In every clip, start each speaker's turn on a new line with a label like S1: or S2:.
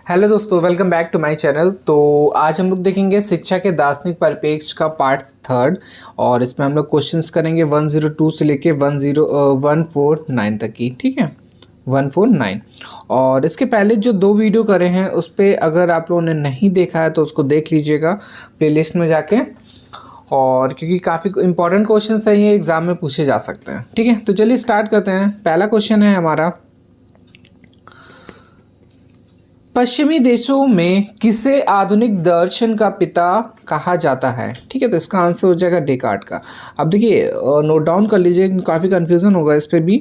S1: Hello दोस्तों, welcome back to my channel. तो आज हम लोग देखेंगे शिक्षा के दार्शनिक परिप्रेक्ष्य का पार्ट थर्ड। और इसमें हम लोग क्वेश्चंस करेंगे 102 से लेके 149 तक की। ठीक है, 149। और इसके पहले जो दो वीडियो करे हैं उस पर अगर आप लोगों ने नहीं देखा है तो उसको देख लीजिएगा प्लेलिस्ट में जाके। और क्योंकि काफ़ी इंपॉर्टेंट क्वेश्चंस हैं, ये एग्ज़ाम में पूछे जा सकते हैं। ठीक है, तो चलिए स्टार्ट करते हैं। पहला क्वेश्चन है हमारा, पश्चिमी देशों में किसे आधुनिक दर्शन का पिता कहा जाता है? ठीक है, तो इसका आंसर हो जाएगा डेकार्ट का। अब देखिए, नोट डाउन कर लीजिए, काफ़ी कंफ्यूजन होगा इस पे भी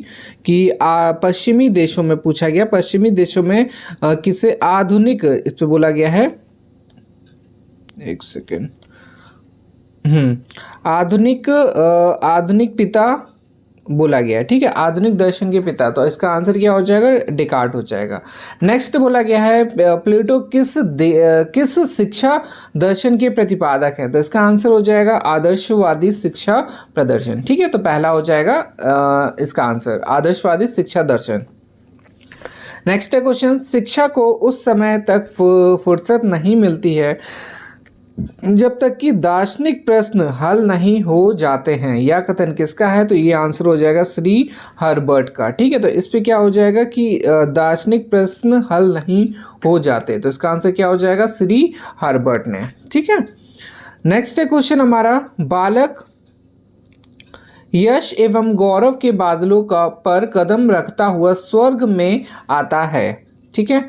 S1: कि पश्चिमी देशों में पूछा गया, पश्चिमी देशों में किसे आधुनिक इस पे बोला गया है। एक सेकेंड। आधुनिक पिता बोला गया है। ठीक है, आधुनिक दर्शन के पिता, तो इसका आंसर क्या हो जाएगा? डेकार्ट हो जाएगा। नेक्स्ट बोला गया है प्लेटो किस शिक्षा दर्शन के प्रतिपादक हैं? तो इसका आंसर हो जाएगा आदर्शवादी शिक्षा प्रदर्शन। ठीक है, तो पहला हो जाएगा इसका आंसर आदर्शवादी शिक्षा दर्शन। नेक्स्ट है क्वेश्चन, शिक्षा को उस समय तक फुर्सत नहीं मिलती है जब तक कि दार्शनिक प्रश्न हल नहीं हो जाते हैं। यह कथन किसका है? तो ये आंसर हो जाएगा श्री हर्बर्ट का। ठीक है, तो इस पे क्या हो जाएगा कि दार्शनिक प्रश्न हल नहीं हो जाते, तो इसका आंसर क्या हो जाएगा? श्री हर्बर्ट ने। ठीक है, नेक्स्ट है क्वेश्चन हमारा, बालक यश एवं गौरव के बादलों का पर कदम रखता हुआ स्वर्ग में आता है। ठीक है,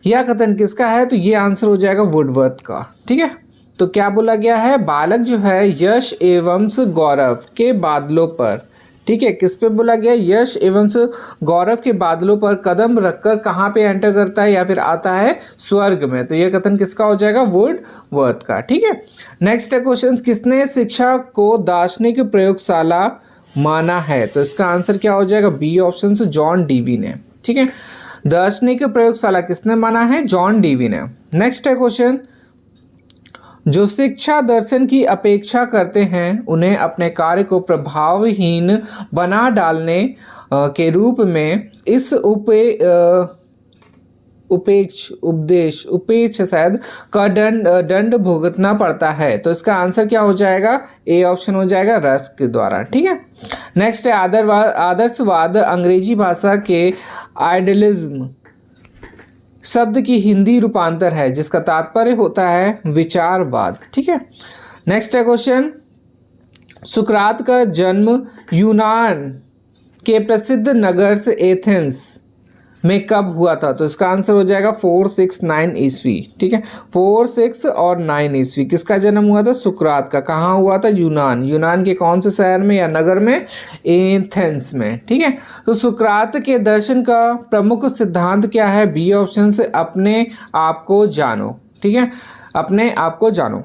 S1: यह कथन किसका है? तो ये आंसर हो जाएगा वुडवर्थ का। ठीक है, तो क्या बोला गया है? बालक जो है यश एवं गौरव के बादलों पर, ठीक है, किस पे बोला गया? यश एवं गौरव के बादलों पर कदम रखकर कहाँ पे एंटर करता है या फिर आता है? स्वर्ग में। तो यह कथन किसका हो जाएगा? वुडवर्थ का। ठीक है, नेक्स्ट है क्वेश्चन, किसने शिक्षा को दार्शनिक प्रयोगशाला माना है? तो इसका आंसर क्या हो जाएगा? बी ऑप्शन से जॉन डीवी ने। ठीक है, दार्शनिक प्रयोगशाला किसने माना है? जॉन डीवी ने। नेक्स्ट है क्वेश्चन, जो शिक्षा दर्शन की अपेक्षा करते हैं उन्हें अपने कार्य को प्रभावहीन बना डालने के रूप में इस उपेक्ष शायद का दंड भुगतना पड़ता है। तो इसका आंसर क्या हो जाएगा? ए ऑप्शन हो जाएगा, रस्क के द्वारा। ठीक है, नेक्स्ट है आदर्शवाद अंग्रेजी भाषा के आइडियलिज्म शब्द की हिंदी रूपांतर है जिसका तात्पर्य होता है विचारवाद। ठीक है, नेक्स्ट है क्वेश्चन, सुकरात का जन्म यूनान के प्रसिद्ध नगर से एथेंस में कब हुआ था? तो इसका आंसर हो जाएगा 469 ईस्वी। ठीक है, 4, 6 और 9 ईस्वी किसका जन्म हुआ था? सुकरात का। कहाँ हुआ था? यूनान के कौन से शहर में या नगर में? एथेंस में। ठीक है, तो सुकरात के दर्शन का प्रमुख सिद्धांत क्या है? बी ऑप्शन से अपने आप को जानो। ठीक है, अपने आप को जानो।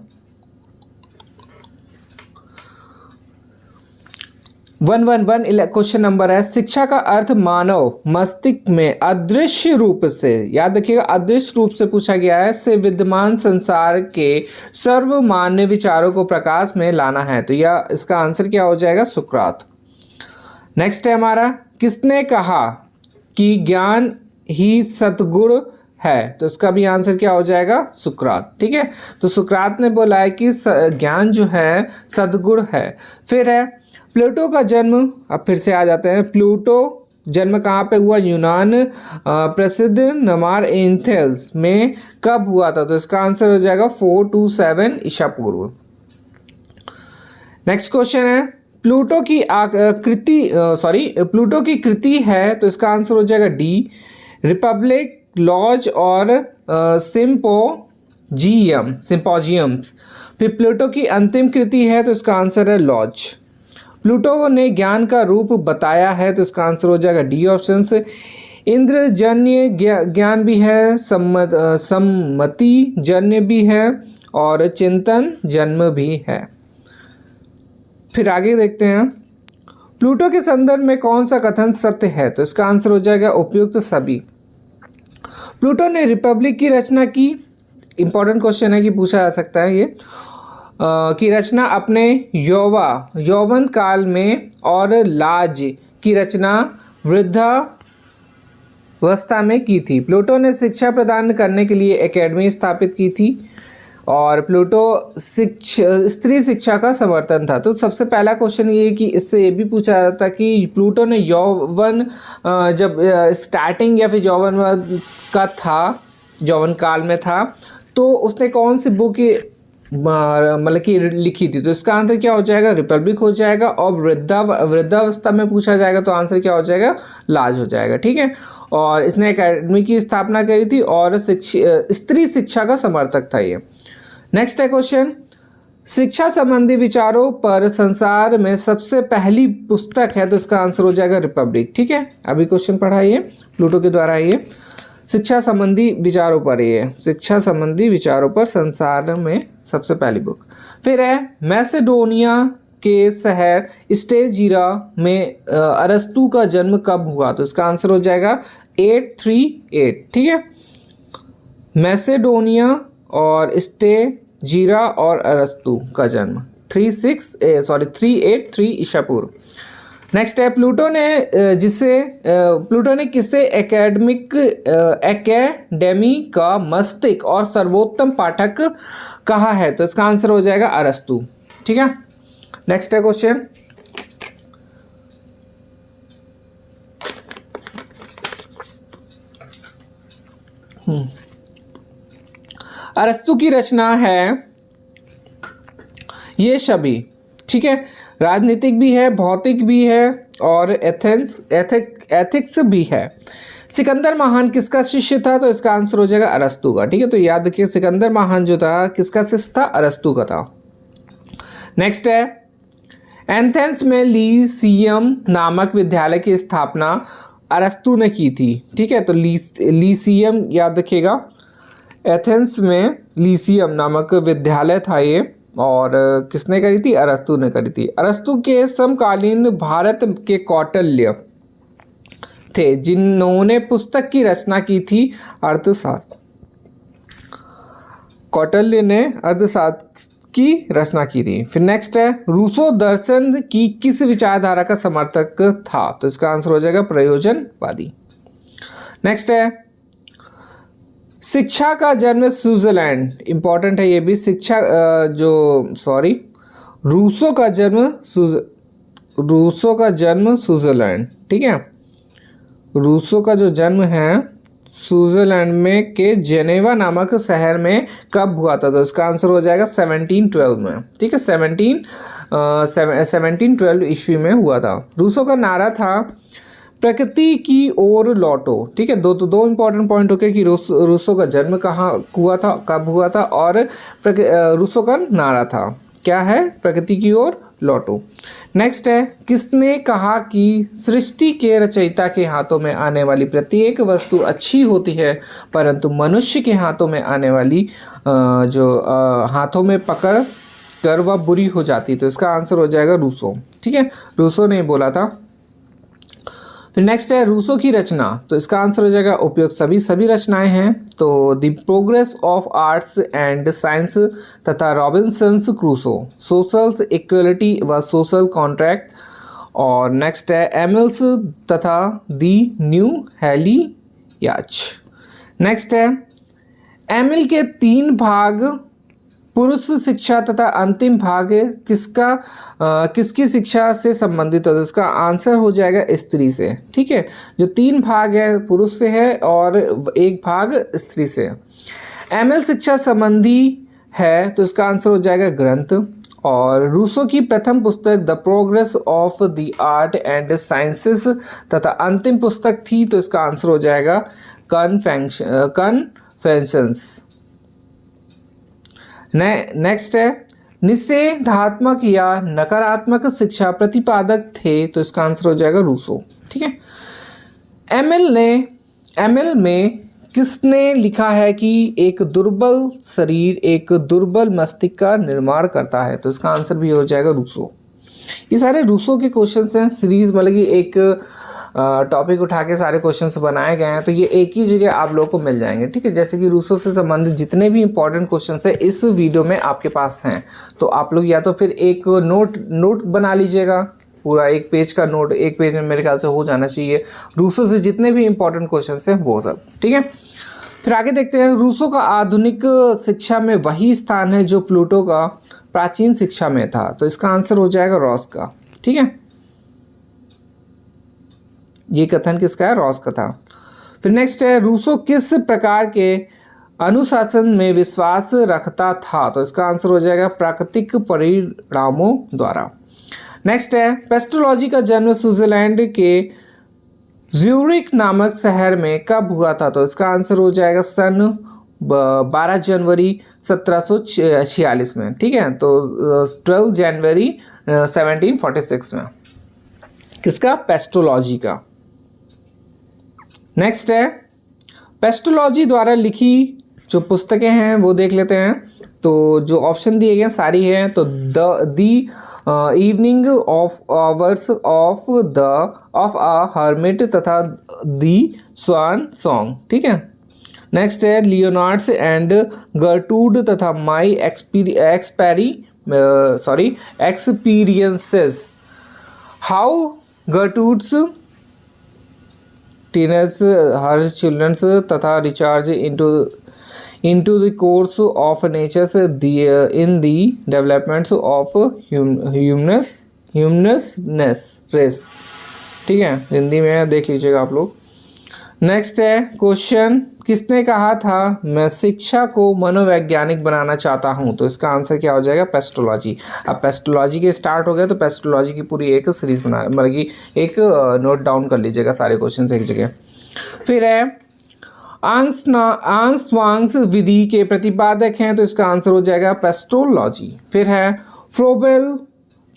S1: 111 क्वेश्चन नंबर है, शिक्षा का अर्थ मानव मस्तिष्क में अदृश्य रूप से, याद रखिएगा अदृश्य रूप से पूछा गया है, से विद्यमान संसार के सर्वमान्य विचारों को प्रकाश में लाना है। तो यह इसका आंसर क्या हो जाएगा? सुकरात। नेक्स्ट है हमारा, किसने कहा कि ज्ञान ही सद्गुण है? तो इसका भी आंसर क्या हो जाएगा? सुकरात। ठीक है, तो सुकरात ने बोला है कि ज्ञान जो है सद्गुण है। फिर है प्लूटो का जन्म, अब फिर से आ जाते हैं, प्लूटो जन्म कहाँ पे हुआ? यूनान प्रसिद्ध नमार एथेंस में कब हुआ था? तो इसका आंसर हो जाएगा 427 ईसा पूर्व। नेक्स्ट क्वेश्चन है, प्लूटो की कृति है, तो इसका आंसर हो जाएगा डी, रिपब्लिक, लॉज और सिंपोजियम्स। फिर प्लूटो की अंतिम कृति है, तो इसका आंसर है लॉज। प्लूटो ने ज्ञान का रूप बताया है, तो इसका आंसर हो जाएगा डी ऑप्शन से। इंद्रजन्य ज्ञान भी है, सम्मति जन्य भी है और चिंतन जन्म भी है। फिर आगे देखते हैं, प्लूटो के संदर्भ में कौन सा कथन सत्य है? तो इसका आंसर हो जाएगा उपयुक्त सभी। प्लूटो ने रिपब्लिक की रचना की, इंपॉर्टेंट क्वेश्चन है कि पूछा जा सकता है ये, की रचना अपने यौवन काल में और लाज की रचना अवस्था में की थी। प्लूटो ने शिक्षा प्रदान करने के लिए एकेडमी स्थापित की थी और प्लूटो स्त्री शिक्षा का समर्थन था। तो सबसे पहला क्वेश्चन ये कि इससे ये भी पूछा जाता कि प्लूटो ने यौवन जब स्टार्टिंग या फिर यौवन का था, यौवन काल में था, तो उसने कौन सी बुक मतलब कि लिखी थी। तो इसका आंसर क्या हो जाएगा, रिपब्लिक हो जाएगा। और वृद्धावस्था में पूछा जाएगा तो आंसर क्या हो जाएगा, लाज हो जाएगा। ठीक है, और इसने एकेडमी की स्थापना करी थी और स्त्री शिक्षा का समर्थक था ये। नेक्स्ट है क्वेश्चन, शिक्षा संबंधी विचारों पर संसार में सबसे पहली पुस्तक है, तो इसका आंसर हो जाएगा रिपब्लिक। ठीक है, अभी क्वेश्चन पढ़ा ये प्लूटो के द्वारा, ये शिक्षा संबंधी विचारों पर, ये शिक्षा संबंधी विचारों पर संसार में सबसे पहली बुक। फिर है मैसेडोनिया के शहर स्टेजीरा में अरस्तु का जन्म कब हुआ, तो इसका आंसर हो जाएगा 838। ठीक है, मैसेडोनिया और स्टेजीरा और अरस्तु का जन्म 383 ईसा पूर्व। नेक्स्ट है प्लूटो ने किसे एकेडमी का मस्तिष्क और सर्वोत्तम पाठक कहा है, तो इसका आंसर हो जाएगा अरस्तु। ठीक है, नेक्स्ट है क्वेश्चन, अरस्तु की रचना है ये सभी। ठीक है, राजनीतिक भी है, भौतिक भी है और एथिक्स भी है। सिकंदर महान किसका शिष्य था, तो इसका आंसर हो जाएगा अरस्तु का। ठीक है, तो याद रखिए सिकंदर महान जो था किसका शिष्य था, अरस्तु का था। नेक्स्ट है एथेंस में लीसियम नामक विद्यालय की स्थापना अरस्तु ने की थी। ठीक है, तो लीसियम याद रखिएगा, एथेंस में लीसियम नामक विद्यालय था ये, और किसने करी थी, अरस्तु ने करी थी। अरस्तु के समकालीन भारत के कौटिल्य थे जिन्होंने पुस्तक की रचना की थी अर्थशास्त्र। कौटिल्य ने अर्थशास्त्र की रचना की थी। फिर नेक्स्ट है रूसो दर्शन की किस विचारधारा का समर्थक था, तो इसका आंसर हो जाएगा प्रयोजनवादी। नेक्स्ट है शिक्षा का जन्म स्विट्जरलैंड, इंपॉर्टेंट है ये भी, रूसो का जन्म स्विट्जरलैंड। ठीक है, रूसो का जो जन्म है स्विट्जरलैंड में के जेनेवा नामक शहर में कब हुआ था, तो इसका आंसर हो जाएगा 1712 में। ठीक है, 1712 ईस्वी में हुआ था। रूसो का नारा था प्रकृति की ओर लौटो। ठीक है, दो इंपॉर्टेंट पॉइंट हो गए कि रूसो का जन्म कहाँ हुआ था, कब हुआ था, और रूसो का नारा था क्या है, प्रकृति की ओर लौटो। नेक्स्ट है किसने कहा कि सृष्टि के रचयिता के हाथों में आने वाली प्रत्येक वस्तु अच्छी होती है, परंतु मनुष्य के हाथों में आने वाली हाथों में पकड़ कर वह बुरी हो जाती, तो इसका आंसर हो जाएगा रूसो। ठीक है, रूसो ने बोला था। फिर नेक्स्ट है रूसो की रचना, तो इसका आंसर हो जाएगा उपयोग सभी रचनाएं हैं, तो the progress of arts and science तथा रॉबिन्सन्स क्रूसो, सोशल इक्वलिटी व सोशल कॉन्ट्रैक्ट, और नेक्स्ट है एमिल्स तथा द न्यू हेलियाच। नेक्स्ट है एमिल के 3 भाग पुरुष शिक्षा तथा अंतिम भाग किसकी शिक्षा से संबंधित है, तो इसका आंसर हो जाएगा स्त्री से। ठीक है, जो 3 भाग है पुरुष से है और 1 भाग स्त्री से है। एमिल शिक्षा संबंधी है, तो इसका आंसर हो जाएगा ग्रंथ। और रूसो की प्रथम पुस्तक the progress of the art and sciences तथा अंतिम पुस्तक थी, तो इसका आंसर हो जाएगा कन्फेशंस। नेक्स्ट है निषेधात्मक या नकारात्मक शिक्षा प्रतिपादक थे, तो इसका आंसर हो जाएगा रूसो। ठीक है, एमिल में किसने लिखा है कि एक दुर्बल शरीर एक दुर्बल मस्तिष्क का निर्माण करता है, तो इसका आंसर भी हो जाएगा रूसो। ये सारे रूसो के क्वेश्चंस हैं, सीरीज मतलब कि एक टॉपिक उठा के सारे क्वेश्चंस बनाए गए हैं, तो ये एक ही जगह आप लोगों को मिल जाएंगे। ठीक है, जैसे कि रूसो से संबंधित जितने भी इंपॉर्टेंट क्वेश्चंस हैं इस वीडियो में आपके पास हैं, तो आप लोग या तो फिर एक नोट बना लीजिएगा पूरा एक पेज का नोट एक पेज में मेरे ख्याल से हो जाना चाहिए, रूसो से जितने भी इंपॉर्टेंट क्वेश्चन हैं वो सब, ठीक है। फिर आगे देखते हैं, रूसो का आधुनिक शिक्षा में वही स्थान है जो प्लूटो का प्राचीन शिक्षा में था। तो इसका आंसर हो जाएगा रॉस का, ठीक है। ये कथन किसका है? रॉस का था। फिर नेक्स्ट है, रूसो किस प्रकार के अनुशासन में विश्वास रखता था? तो इसका आंसर हो जाएगा प्राकृतिक परिणामों द्वारा। नेक्स्ट है, पेस्टोलॉजी का जन्म स्विट्जरलैंड के ज्यूरिक नामक शहर में कब हुआ था? तो इसका आंसर हो जाएगा सन 12 जनवरी 1746 में, ठीक है। तो 12 जनवरी 1746 में किसका? पेस्टोलॉजी का। नेक्स्ट है, पेस्टोलॉजी द्वारा लिखी जो पुस्तकें हैं वो देख लेते हैं। तो जो ऑप्शन दिए गए सारी हैं, तो दी evening of hours of a hermit तथा दी स्वान सॉन्ग, ठीक है। नेक्स्ट है, लियोनार्ड्स एंड गर्टूड तथा my experiences, how Gertrude's teaches her children's तथा recharge into the course of nature's in the developments of humanist race, ठीक है। हिंदी में देख लीजिएगा आप लोग। नेक्स्ट है, क्वेश्चन किसने कहा था मैं शिक्षा को मनोवैज्ञानिक बनाना चाहता हूँ? तो इसका आंसर क्या हो जाएगा? पेस्टोलॉजी। अब पेस्टोलॉजी के स्टार्ट हो गया तो पेस्टोलॉजी की पूरी एक सीरीज बना, मतलब कि एक नोट डाउन कर लीजिएगा सारे क्वेश्चन एक जगह। फिर है, आंग्स विधि के प्रतिपादक हैं, तो इसका आंसर हो जाएगा पेस्टोलॉजी। फिर है, फ्रोबेल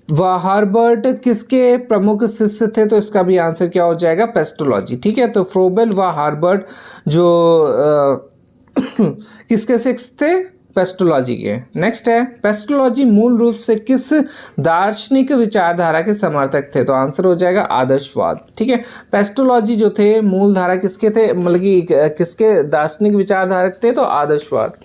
S1: व हर्बर्ट किसके प्रमुख शिष्य थे? तो इसका भी आंसर क्या हो जाएगा? पेस्टोलॉजी, ठीक है। तो फ्रोबेल व हर्बर्ट जो किसके शिष्य थे? पेस्टोलॉजी के। नेक्स्ट है, पेस्टोलॉजी मूल रूप से किस दार्शनिक विचारधारा के समर्थक थे? तो आंसर हो जाएगा आदर्शवाद, ठीक है। पेस्टोलॉजी जो थे मूल धारा किसके थे, मतलब कि किसके दार्शनिक विचारधारक थे? तो आदर्शवाद।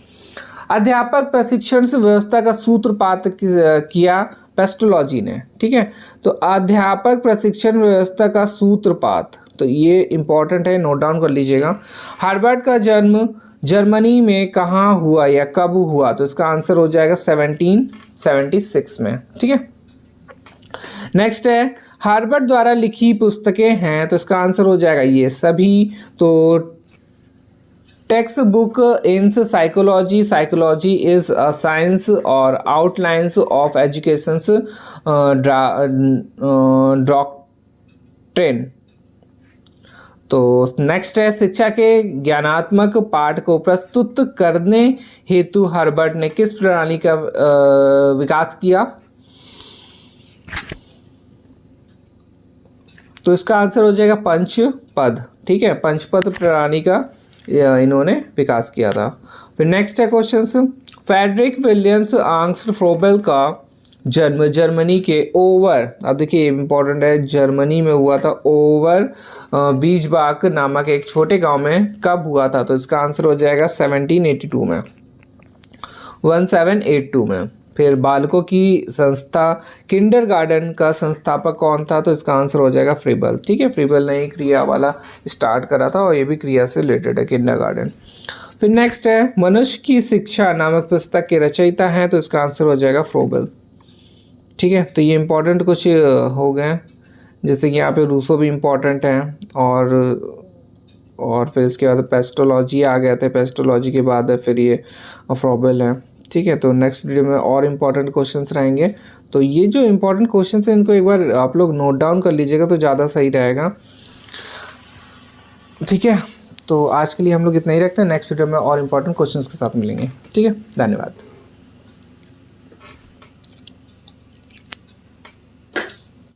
S1: अध्यापक प्रशिक्षण व्यवस्था का सूत्रपात किया पेस्टोलॉजी ने, ठीक है। तो अध्यापक प्रशिक्षण व्यवस्था का सूत्रपात, तो ये इंपॉर्टेंट है, नोट डाउन कर लीजिएगा। हार्वर्ड का जन्म जर्मनी में कहाँ हुआ या कब हुआ? तो इसका आंसर हो जाएगा 1776 में, ठीक है। नेक्स्ट है, हार्वर्ड द्वारा लिखी पुस्तकें हैं, तो इसका आंसर हो जाएगा ये सभी। तो text book in psychology is a science और आउटलाइंस ऑफ एजुकेशन डॉक्ट्रिन। तो नेक्स्ट है, शिक्षा के ज्ञानात्मक पाठ को प्रस्तुत करने हेतु हार्वर्ड ने किस प्रणाली का विकास किया? तो इसका आंसर हो जाएगा पंचपद, ठीक है। पंचपद प्रणाली का इन्होंने विकास किया था। फिर नेक्स्ट है क्वेश्चन, फ्रेडरिक विलियम्स आंग्स्ट फ्रोबेल का जन्म जर्मनी के ओवर, अब देखिए इंपॉर्टेंट है, जर्मनी में हुआ था, ओवर बीजबाक नामक एक छोटे गांव में कब हुआ था? तो इसका आंसर हो जाएगा 1782 में, 1782 में। फिर बालकों की संस्था किंडरगार्टन का संस्थापक कौन था? तो इसका आंसर हो जाएगा फ्रीबल, ठीक है। फ्रीबल ने ही क्रिया वाला स्टार्ट करा था और ये भी क्रिया से रिलेटेड है, किंडरगार्टन। फिर नेक्स्ट है, मनुष्य की शिक्षा नामक पुस्तक के रचयिता हैं, तो इसका आंसर हो जाएगा फ्रोबेल, ठीक है। तो ये इंपॉर्टेंट कुछ हो गए, जैसे कि यहाँ पे रूसो भी इम्पॉर्टेंट हैं, और फिर इसके बाद पेस्टोलॉजी आ गए थे, पेस्टोलॉजी के बाद फिर ये फ्रोबेल है, ठीक है। तो नेक्स्ट वीडियो में और इम्पॉर्टेंट क्वेश्चंस रहेंगे। तो ये जो इम्पॉर्टेंट क्वेश्चंस हैं इनको एक बार आप लोग नोट डाउन कर लीजिएगा तो ज़्यादा सही रहेगा, ठीक है। तो आज के लिए हम लोग इतना ही रखते हैं, नेक्स्ट वीडियो में और इम्पॉर्टेंट क्वेश्चंस के साथ मिलेंगे, ठीक है। धन्यवाद।